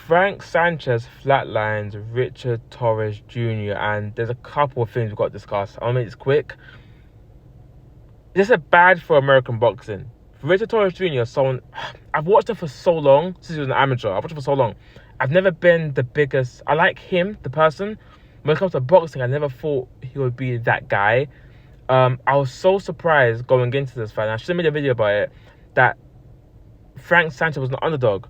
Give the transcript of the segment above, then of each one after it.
Frank Sanchez, Flatlines, Richard TORREZ Jr. And there's a couple of things we've got to discuss. I'll make this quick. This is bad for American boxing. Richard TORREZ Jr. Someone I've watched him for so long since he was an amateur. I've watched him for so long. I've never been the biggest. I like him, the person. When it comes to boxing, I never thought he would be that guy. I was so surprised going into this fight. And I should have made a video about it. That Frank Sanchez was an underdog.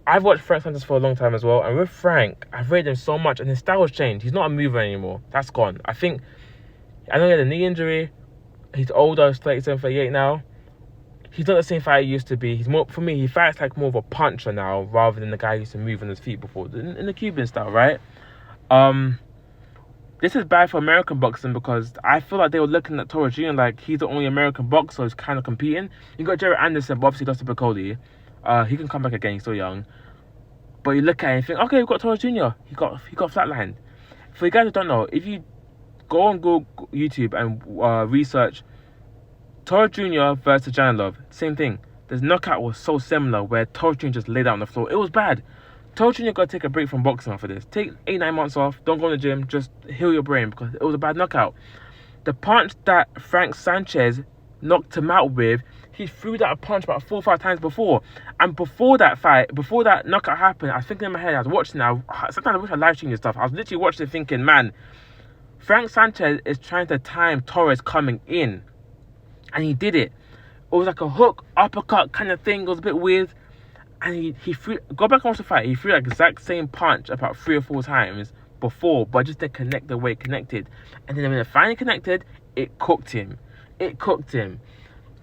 I've watched Frank Sanchez for a long time as well. And with Frank, I've rated him so much. And his style has changed. He's not a mover anymore. That's gone. I know he had a knee injury. He's older. He's 37, 38 now. He's not the same fighter he used to be. He's more, for me, he fights like more of a puncher now rather than the guy who used to move on his feet before. In the Cuban style, right? This is bad for American boxing because I feel like they were looking at TORREZ Jr. like he's the only American boxer who's kind of competing. You got Jared Anderson, but obviously lost to Piccoli. He can come back again. He's still young. But you look at it and think, okay, we've got TORREZ Jr. He got flatlined. For you guys who don't know, if you go on Google, YouTube and research TORREZ Jr. versus Janilov, same thing. The knockout was so similar where TORREZ Jr. just laid out on the floor. It was bad. TORREZ Jr. got to take a break from boxing after this. Take 8-9 months off. Don't go to the gym. Just heal your brain because it was a bad knockout. The punch that Frank Sanchez knocked him out with, he threw that punch about 4 or 5 times before. And before that fight, before that knockout happened, I was thinking in my head, I was watching now. Sometimes I wish I live streamed this stuff. I was literally watching it thinking, man, Frank Sanchez is trying to time TORREZ coming in. And he did it. It was like a hook, uppercut kind of thing. It was a bit weird. And he threw, go back and watch the fight. He threw the exact same punch about 3 or 4 times before, but just didn't connect the way it connected. And then when it finally connected, it cooked him. It cooked him.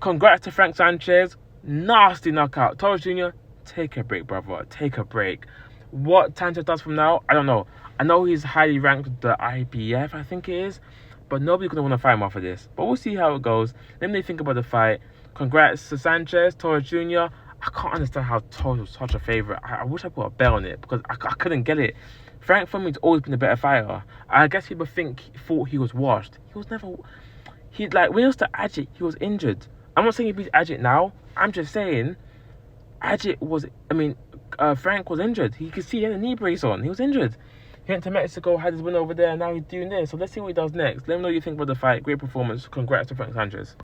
Congrats to Frank Sanchez. Nasty knockout. TORREZ Jr., take a break, brother. Take a break. What Sanchez does from now, I don't know. I know he's highly ranked with the IBF, I think it is. But nobody's going to want to fight him after this. But we'll see how it goes. Let me think about the fight. Congrats to Sanchez, TORREZ Jr. I can't understand how TORREZ was such a favourite. I wish I put a bet on it because I couldn't get it. Frank, for me, has always been a better fighter. I guess people thought he was washed. He was never... when he was to Ajit, he was injured. I'm not saying he beats Ajit now. I'm just saying Ajit was... Frank was injured. You could see he had a knee brace on. He was injured. He went to Mexico, had his win over there, and now he's doing this. So let's see what he does next. Let me know what you think about the fight. Great performance. Congrats to Frank Sanchez.